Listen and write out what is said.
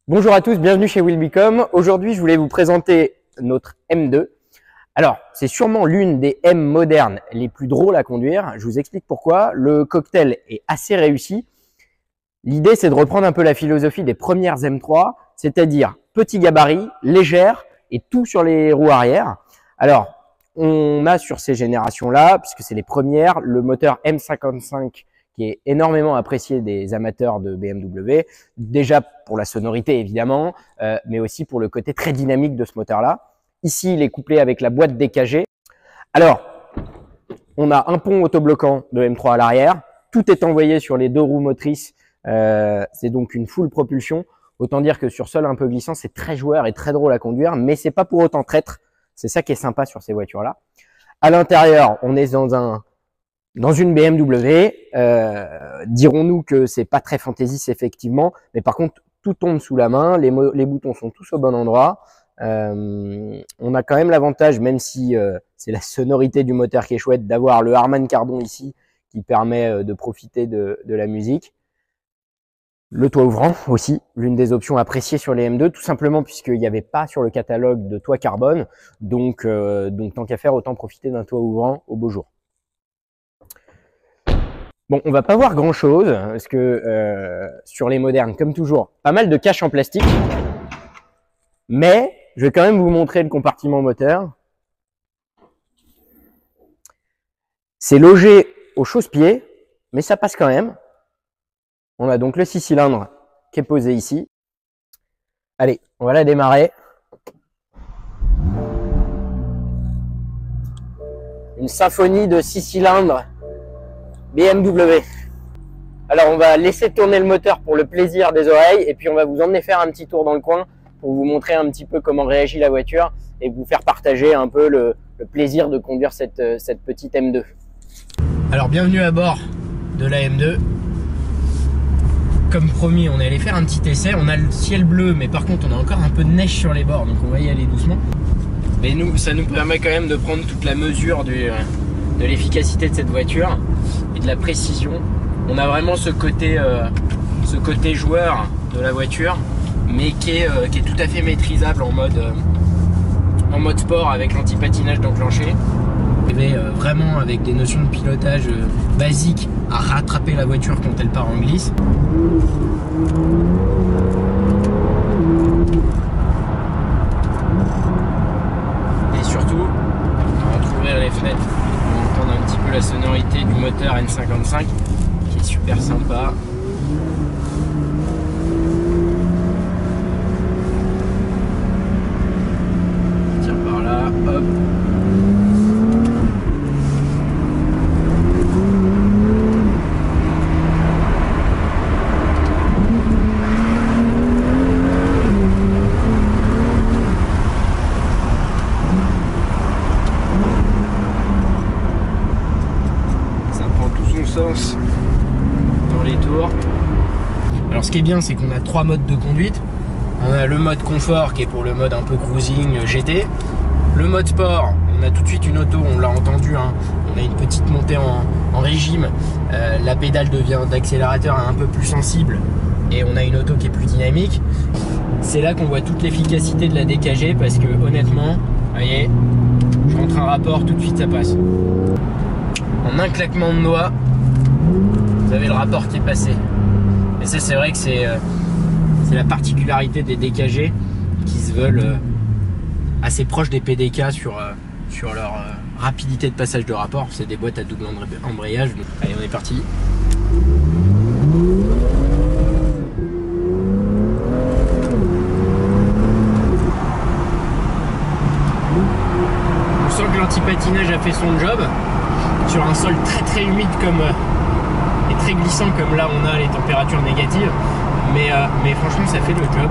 Bonjour à tous, bienvenue chez Will Become. Aujourd'hui, je voulais vous présenter notre M2. Alors, c'est sûrement l'une des M modernes les plus drôles à conduire. Je vous explique pourquoi. Le cocktail est assez réussi. L'idée, c'est de reprendre un peu la philosophie des premières M3, c'est-à-dire petit gabarit, légère et tout sur les roues arrière. Alors, on a sur ces générations-là, puisque c'est les premières, le moteur M55 qui est énormément apprécié des amateurs de BMW, déjà pour la sonorité évidemment, mais aussi pour le côté très dynamique de ce moteur-là. Ici, il est couplé avec la boîte DKG. Alors, on a un pont autobloquant de M3 à l'arrière, tout est envoyé sur les deux roues motrices, c'est donc une full propulsion. Autant dire que sur sol un peu glissant, c'est très joueur et très drôle à conduire, mais c'est pas pour autant traître. C'est ça qui est sympa sur ces voitures-là. À l'intérieur, on est dans une BMW, dirons-nous que c'est pas très fantaisiste effectivement, mais par contre tout tombe sous la main, les boutons sont tous au bon endroit. On a quand même l'avantage, même si c'est la sonorité du moteur qui est chouette, d'avoir le Harman Kardon ici qui permet de profiter de la musique. Le toit ouvrant aussi, l'une des options appréciées sur les M2, tout simplement puisqu'il n'y avait pas sur le catalogue de toit carbone, donc tant qu'à faire, autant profiter d'un toit ouvrant au beau jour. Bon, on va pas voir grand chose parce que sur les modernes, comme toujours, pas mal de caches en plastique. Mais je vais quand même vous montrer le compartiment moteur. C'est logé au chausse-pied, mais ça passe quand même. On a donc le 6 cylindres qui est posé ici. Allez, on va la démarrer. Une symphonie de 6 cylindres BMW. Alors on va laisser tourner le moteur pour le plaisir des oreilles et puis on va vous emmener faire un petit tour dans le coin pour vous montrer un petit peu comment réagit la voiture et vous faire partager un peu le plaisir de conduire cette petite M2. Alors bienvenue à bord de la M2. Comme promis, on est allé faire un petit essai. On a le ciel bleu, mais par contre on a encore un peu de neige sur les bords, donc on va y aller doucement. Mais ça nous permet quand même de prendre toute la mesure de l'efficacité de cette voiture et de la précision. On a vraiment ce côté joueur de la voiture, mais qui est tout à fait maîtrisable en mode sport avec l'anti-patinage d'enclencher. Vraiment avec des notions de pilotage basiques à rattraper la voiture quand elle part en glisse. Et surtout, on va ouvrir les fenêtres pour entendre un petit peu la sonorité du moteur N55 qui est super sympa. On tire par là, hop. Dans les tours. Alors ce qui est bien, c'est qu'on a trois modes de conduite. On a le mode confort qui est pour le mode un peu cruising GT. Le mode sport, on a tout de suite une auto, on l'a entendu, hein, on a une petite montée en régime. La pédale d'accélérateur est un peu plus sensible et on a une auto qui est plus dynamique. C'est là qu'on voit toute l'efficacité de la DKG parce que honnêtement, vous voyez, je rentre un rapport, tout de suite ça passe. En un claquement de doigts, vous avez le rapport qui est passé. Et ça, c'est vrai que c'est la particularité des DKG qui se veulent assez proches des PDK sur leur rapidité de passage de rapport. C'est des boîtes à double embrayage. Donc, allez, on est parti. On sent que l'anti-patinage a fait son job sur un sol très humide et très glissant comme là on a les températures négatives, mais franchement ça fait le job.